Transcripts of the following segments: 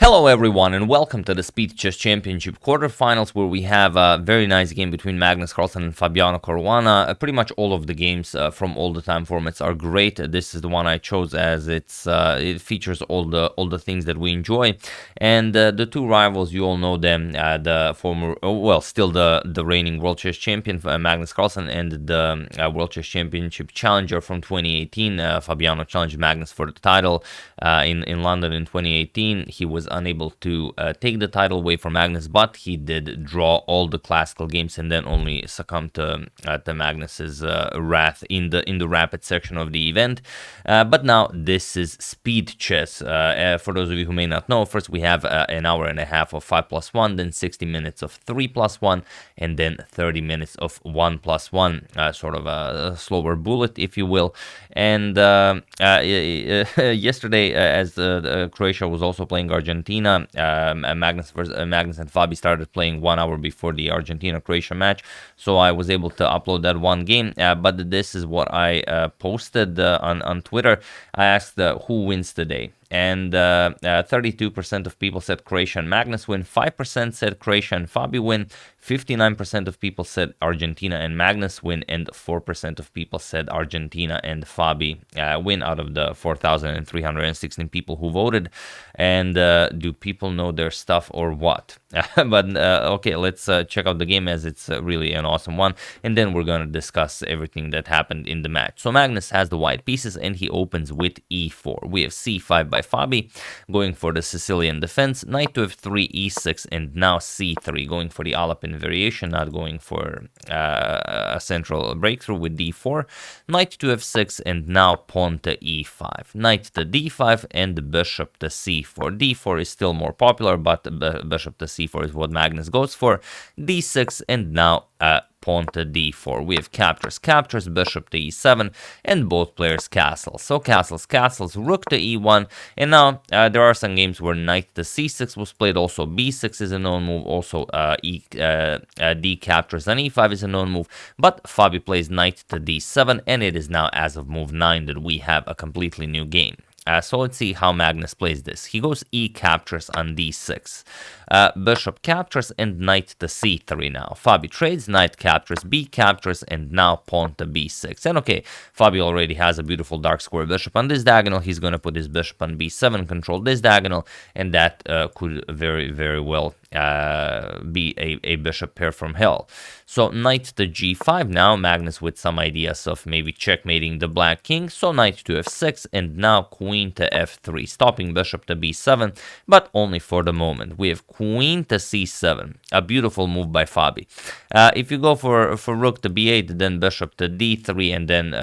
Hello everyone and welcome to the Speed Chess Championship quarterfinals, where we have a very nice game between Magnus Carlsen and Fabiano Caruana. Pretty much all of the games from all the time formats are great. This is the one I chose as it features all the things that we enjoy. And the two rivals, you all know them, the former, still the reigning World Chess Champion Magnus Carlsen, and the World Chess Championship challenger from 2018. Fabiano challenged Magnus for the title in London in 2018. He was unable to take the title away from Magnus, but he did draw all the classical games and then only succumbed to Magnus's wrath in the rapid section of the event. But now this is speed chess. For those of you who may not know, first we have an hour and a half of 5+1, then 60 minutes of 3+1, and then 30 minutes of 1+1, sort of a slower bullet, if you will. And yesterday, as Croatia was also playing Argentina, Magnus and Fabi started playing 1 hour before the Argentina-Croatia match, so I was able to upload that one game. But this is what I posted on Twitter. I asked who wins today, and 32% of people said Croatia and Magnus win, 5% said Croatia and Fabi win, 59% of people said Argentina and Magnus win, and 4% of people said Argentina and Fabi win out of the 4,316 people who voted. And do people know their stuff or what? But okay, let's check out the game, as it's really an awesome one, and then we're going to discuss everything that happened in the match. So Magnus has the white pieces, and he opens with e4. We have c5 by Fabi, going for the Sicilian defense, knight to f3, e6, and now c3, going for the Alapin variation, not going for a central breakthrough with d4, knight to f6, and now pawn to e5, knight to d5, and bishop to c4. d4 is still more popular, but bishop to c4 is what Magnus goes for, d6, and now pawn to d4. We have captures, bishop to e7, and both players castle. So castles, rook to e1, and now there are some games where knight to c6 was played. Also b6 is a known move, also d captures on e5 is a known move, but Fabi plays knight to d7, and it is now, as of move 9, that we have a completely new game. So let's see how Magnus plays this. He goes e captures on d6. Bishop captures and knight to c3 now. Fabi trades, knight captures, b captures, and now pawn to b6. And okay, Fabi already has a beautiful dark square bishop on this diagonal. He's going to put his bishop on b7, control this diagonal, and that could very, very well be a bishop pair from hell. So knight to g5 now, Magnus with some ideas of maybe checkmating the black king. So knight to f6, and now queen to f3, stopping bishop to b7, but only for the moment. We have queen to c7, a beautiful move by Fabi. If you go for rook to b8, then bishop to d3, and then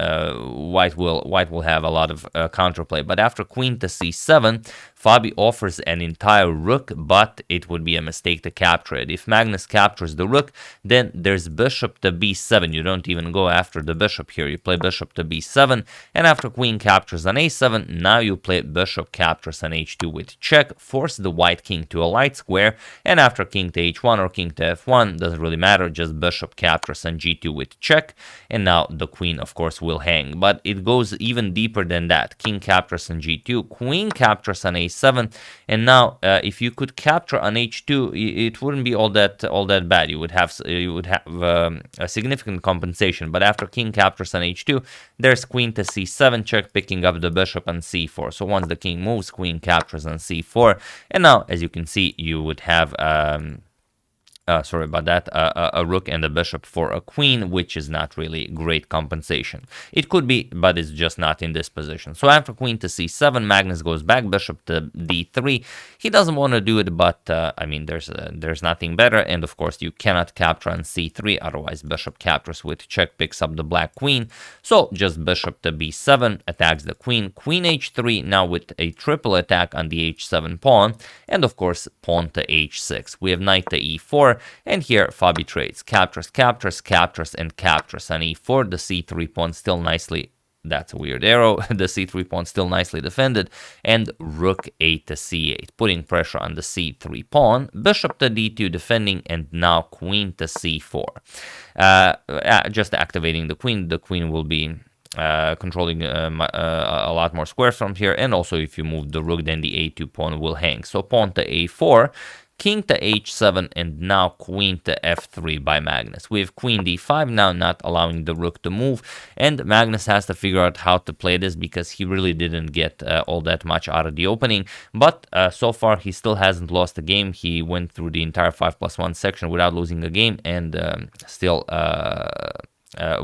white will have a lot of counterplay. But after queen to c7, Fabi offers an entire rook, but it would be a mistake to capture it. If Magnus captures the rook, then there's bishop to b7. You don't even go after the bishop here. You play bishop to b7, and after queen captures on a7, now you play bishop captures on h2 with check, force the white king to a light square, and after king to h1 or king to f1, doesn't really matter, just bishop captures on g2 with check, and now the queen, of course, will hang. But it goes even deeper than that. King captures on g2, queen captures on a7, and now if you could capture on h2, it wouldn't be all that bad. You would have a significant compensation. But after king captures on h2, there's queen to c7 check, picking up the bishop on c4. So once the king moves, queen captures on c4, and now, as you can see, you would have sorry about that, a rook and a bishop for a queen, which is not really great compensation. It could be, but it's just not in this position. So after queen to c7, Magnus goes back, bishop to d3. He doesn't want to do it, but I mean, there's nothing better, and of course you cannot capture on c3, otherwise bishop captures with check, picks up the black queen. So just bishop to b7, attacks the queen, queen h3, now with a triple attack on the h7 pawn, and of course pawn to h6. We have knight to e4, and here Fabi trades, captures, and captures on e4. The c3 pawn still nicely, that's a weird arrow, the c3 pawn still nicely defended, and rook a to c8, putting pressure on the c3 pawn, bishop to d2 defending, and now queen to c4. Just activating the queen will be controlling a lot more squares from here. And also, if you move the rook, then the a2 pawn will hang. So pawn to a4, king to h7, and now queen to f3 by Magnus. We have queen d5 now, not allowing the rook to move, and Magnus has to figure out how to play this because he really didn't get all that much out of the opening. But so far, he still hasn't lost a game. He went through the entire 5+1 section without losing a game, and still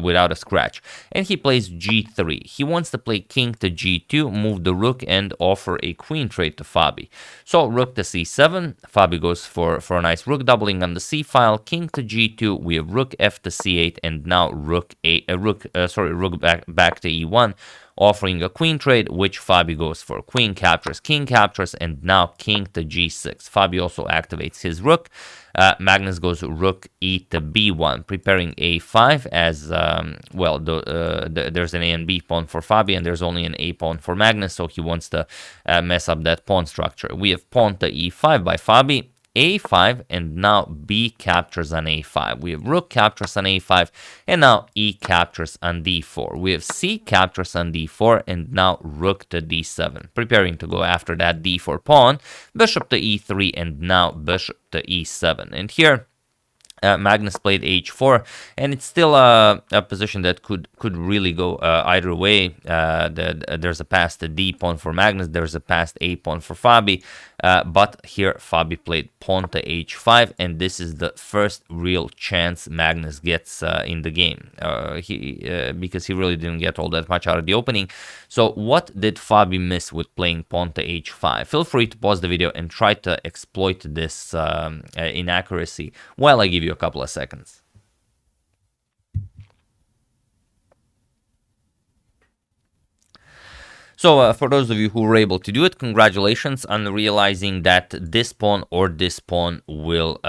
without a scratch. And he plays g3. He wants to play king to g2, move the rook, and offer a queen trade to Fabi. So rook to c7. Fabi goes for a nice rook doubling on the c file. King to g2. We have rook f to c8, and now rook back to e1, offering a queen trade, which Fabi goes for. Queen captures, king captures, and now king to g6. Fabi also activates his rook. Magnus goes rook e to b1, preparing a5 as, there's an a and b pawn for Fabi, and there's only an a pawn for Magnus, so he wants to mess up that pawn structure. We have pawn to e5 by Fabi, a5, and now b captures on a5. We have rook captures on a5, and now e captures on d4. We have c captures on d4, and now rook to d7, preparing to go after that d4 pawn, bishop to e3, and now bishop to e7. And here Magnus played h4, and it's still a position that could really go either way. There's a passed d pawn for Magnus, there's a passed a pawn for Fabi, but here Fabi played pawn to h5, and this is the first real chance Magnus gets in the game, because he really didn't get all that much out of the opening. So what did Fabi miss with playing pawn to h5? Feel free to pause the video and try to exploit this inaccuracy while I give you a couple of seconds. So for those of you who were able to do it, congratulations on realizing that this pawn or this pawn will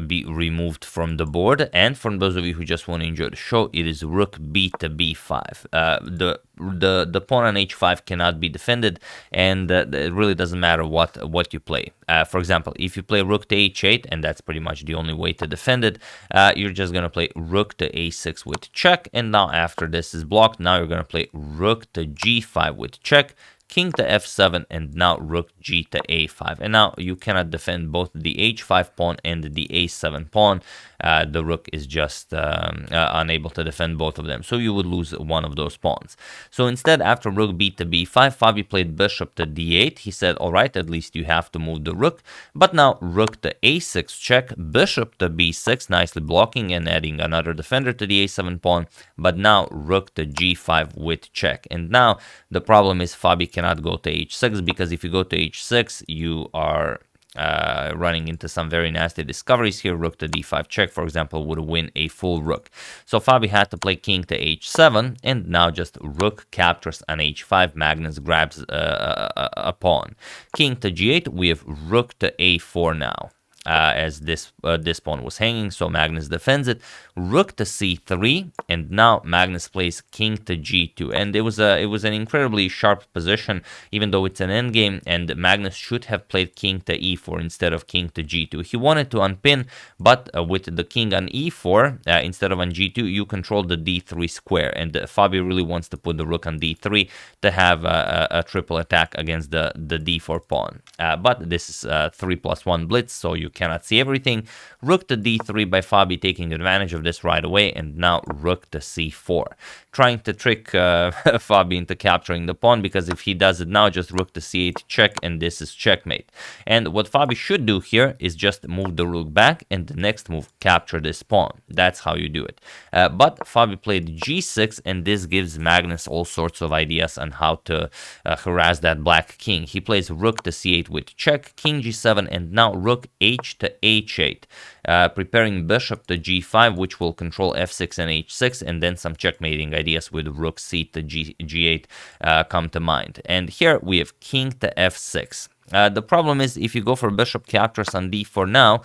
be removed from the board. And for those of you who just want to enjoy the show, it is rook b to b5. The pawn on h5 cannot be defended, and it really doesn't matter what you play. For example, if you play rook to h8, and that's pretty much the only way to defend it, you're just going to play rook to a6 with check, and now after this is blocked, now you're going to play rook to g5 with check, king to f7, and now rook g to a5. And now you cannot defend both the h5 pawn and the a7 pawn. The rook is just unable to defend both of them, so you would lose one of those pawns. So instead, after rook b to b5, Fabi played bishop to d8. He said, all right, at least you have to move the rook. But now rook to a6 check, bishop to b6, nicely blocking and adding another defender to the a7 pawn. But now rook to g5 with check. And now the problem is Fabi cannot go to h6, because if you go to h6, you are running into some very nasty discoveries here. Rook to d5 check, for example, would win a full rook. So Fabi had to play king to h7, and now just rook captures on h5. Magnus grabs a pawn. King to g8, we have rook to a4 now. As this pawn was hanging, so Magnus defends it. Rook to c3, and now Magnus plays king to g2, and it was an incredibly sharp position, even though it's an endgame, and Magnus should have played king to e4 instead of king to g2. He wanted to unpin, but with the king on e4 instead of on g2, you control the d3 square, and Fabi really wants to put the rook on d3 to have a triple attack against the d4 pawn. But this is 3+1 blitz, so you cannot see everything. Rook to d3 by Fabi, taking advantage of this right away, and now rook to c4, trying to trick Fabi into capturing the pawn, because if he does it now, just rook to c8 check, and this is checkmate. And what Fabi should do here is just move the rook back, and the next move, capture this pawn. That's how you do it. But Fabi played g6, and this gives Magnus all sorts of ideas on how to harass that black king. He plays rook to c8 with check, king g7, and now rook h to h8, preparing bishop to g5, which will control f6 and h6, and then some checkmating ideas with rook c to g8 come to mind. And here we have king to f6. The problem is if you go for bishop captures on d4 now,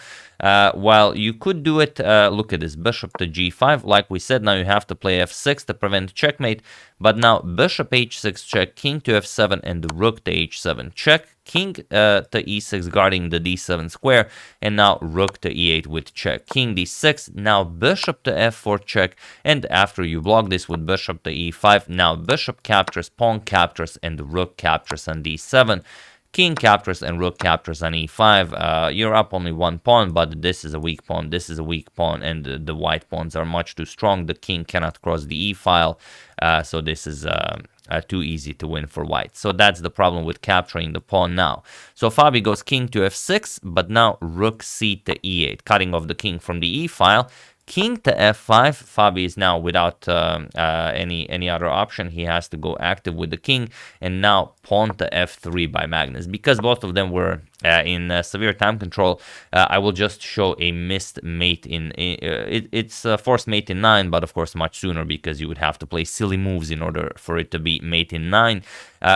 while you could do it, look at this, bishop to g5, like we said, now you have to play f6 to prevent checkmate, but now bishop h6 check, king to f7, and rook to h7 check, king to e6 guarding the d7 square, and now rook to e8 with check, king d6, now bishop to f4 check, and after you block this with bishop to e5, now bishop captures, pawn captures, and rook captures on d7, king captures and rook captures on e5. You're up only one pawn, but this is a weak pawn, this is a weak pawn, and the white pawns are much too strong. The king cannot cross the e-file, so this is too easy to win for white. So that's the problem with capturing the pawn now. So Fabi goes king to f6, but now rook c to e8, cutting off the king from the e-file. King to f5, Fabi is now without any other option. He has to go active with the king, and now pawn to f3 by Magnus. Because both of them were in severe time control, I will just show a missed mate it's forced mate in 9, but of course much sooner, because you would have to play silly moves in order for it to be mate in 9.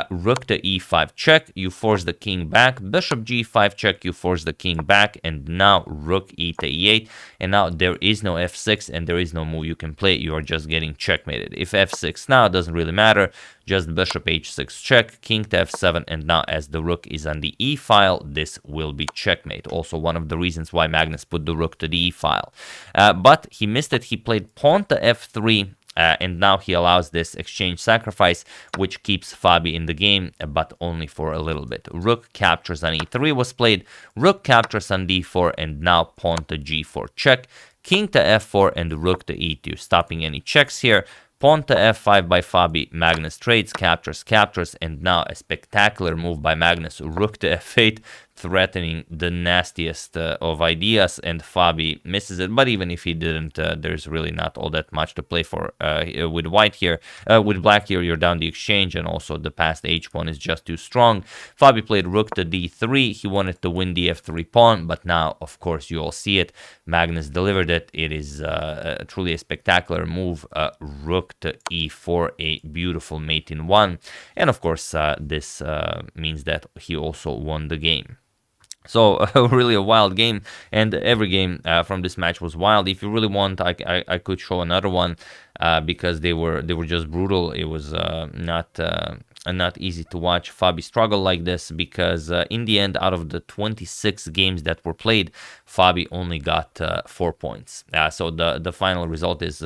Rook to e5 check, you force the king back, bishop g5 check, you force the king back, and now rook e to e8, and now there is no f6 and there is no move you can play, you are just getting checkmated. If f6 now, doesn't really matter, just bishop h6 check, king to f7, and now as the rook is on the e-file, this will be checkmate. Also one of the reasons why Magnus put the rook to the e-file. But he missed it, he played pawn to f3, and now he allows this exchange sacrifice, which keeps Fabi in the game, but only for a little bit. Rook captures on e3 was played, rook captures on d4, and now pawn to g4 check, king to f4, and rook to e2, stopping any checks here. Pawn to f5 by Fabi, Magnus trades, captures, and now a spectacular move by Magnus, rook to f8, threatening the nastiest of ideas, and Fabi misses it. But even if he didn't, there's really not all that much to play for with white here. With black here, you're down the exchange, and also the passed h pawn is just too strong. Fabi played rook to d3. He wanted to win the f3 pawn, but now, of course, you all see it. Magnus delivered it. It is truly a spectacular move. Rook to e4, a beautiful mate in 1. And of course, this means that he also won the game. So really a wild game, and every game from this match was wild. If you really want, I could show another one because they were just brutal. It was not easy to watch Fabi struggle like this, because in the end, out of the 26 games that were played, Fabi only got 4 points. So the final result is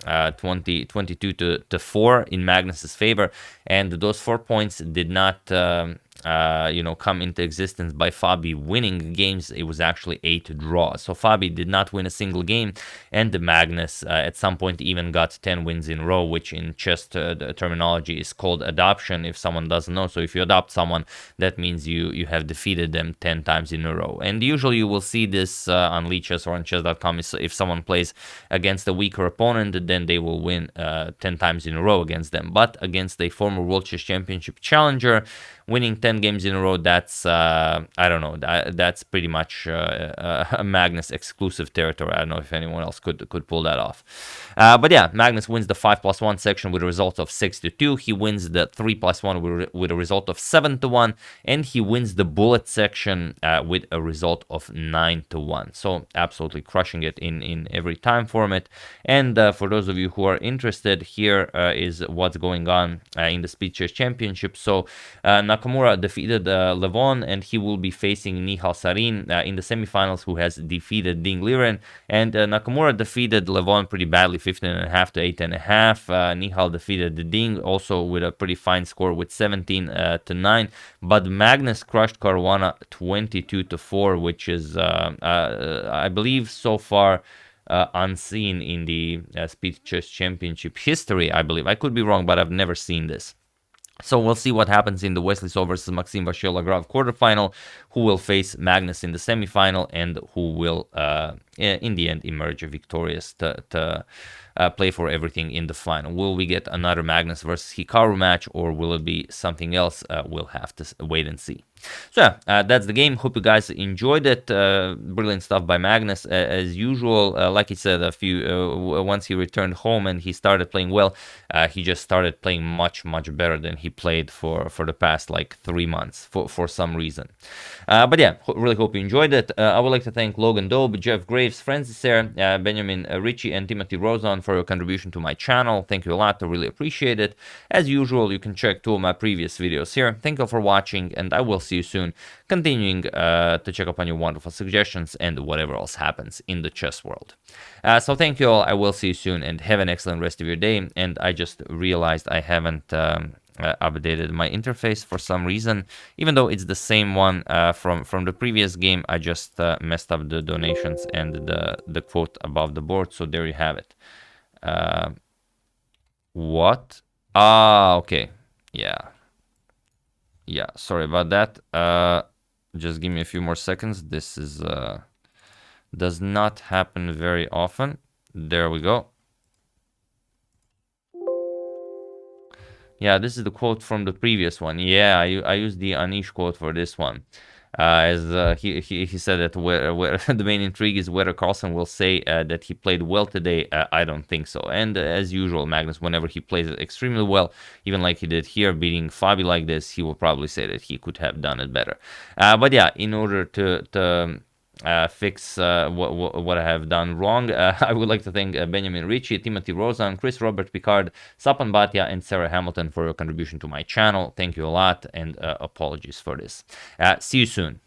22 to 4 in Magnus's favor, and those 4 points did not come into existence by Fabi winning games. It was actually 8 draws. So Fabi did not win a single game, and Magnus at some point even got 10 wins in a row, which in chess the terminology is called adoption, if someone doesn't know. So if you adopt someone, that means you have defeated them 10 times in a row. And usually you will see this on Leechess or on chess.com. If someone plays against a weaker opponent, then they will win 10 times in a row against them. But against a former World Chess Championship challenger, winning 10 games in a row, that's, I don't know, that's pretty much a Magnus exclusive territory. I don't know if anyone else could pull that off. But yeah, Magnus wins the 5+1 section with a result of 6-2. He wins the 3+1 with a result of 7-1. And he wins the bullet section with a result of 9-1. So absolutely crushing it in every time format. And for those of you who are interested, here is what's going on in the Speed Chess Championship. So Nakamura defeated Levon, and he will be facing Nihal Sarin in the semifinals, who has defeated Ding Liren. And Nakamura defeated Levon pretty badly, 15.5 to 8.5. Nihal defeated the Ding also with a pretty fine score with 17 to 9. But Magnus crushed Caruana 22 to 4, which is, I believe, so far unseen in the Speed Chess Championship history, I believe. I could be wrong, but I've never seen this. So we'll see what happens in the Wesley So versus Maxime Vachier-Lagrave quarterfinal, who will face Magnus in the semifinal, and who will in the end emerge victorious to play for everything in the final. Will we get another Magnus versus Hikaru match, or will it be something else? We'll have to wait and see. So yeah, that's the game. Hope you guys enjoyed it. Brilliant stuff by Magnus as usual. Like he said, once he returned home and he started playing well, he just started playing much better than he played for the past like 3 months for some reason. But yeah, really hope you enjoyed it. I would like to thank Logan Dobe, Jeff Graves, Francis Sayre, Benjamin Ritchie, and Timothy Rosan for your contribution to my channel. Thank you a lot. I really appreciate it. As usual, you can check 2 of my previous videos here. Thank you for watching, and I will see you soon, continuing to check up on your wonderful suggestions and whatever else happens in the chess world. So thank you all. I will see you soon, and have an excellent rest of your day. And I just realized I haven't updated my interface for some reason, even though it's the same one from the previous game. I just messed up the donations and the quote above the board. So there you have it. What? Okay. Yeah, sorry about that. Just give me a few more seconds. This is does not happen very often. There we go. Yeah, this is the quote from the previous one. Yeah, I used the Anish quote for this one. As he said that where the main intrigue is whether Carlsen will say that he played well today. I don't think so. And as usual, Magnus, whenever he plays it extremely well, even like he did here, beating Fabi like this, he will probably say that he could have done it better. But yeah, in order to fix what I have done wrong, I would like to thank Benjamin Ritchie, Timothy Rosan, Chris Robert Picard, Sapan Bhatia, and Sarah Hamilton for your contribution to my channel. Thank you a lot, and apologies for this. See you soon.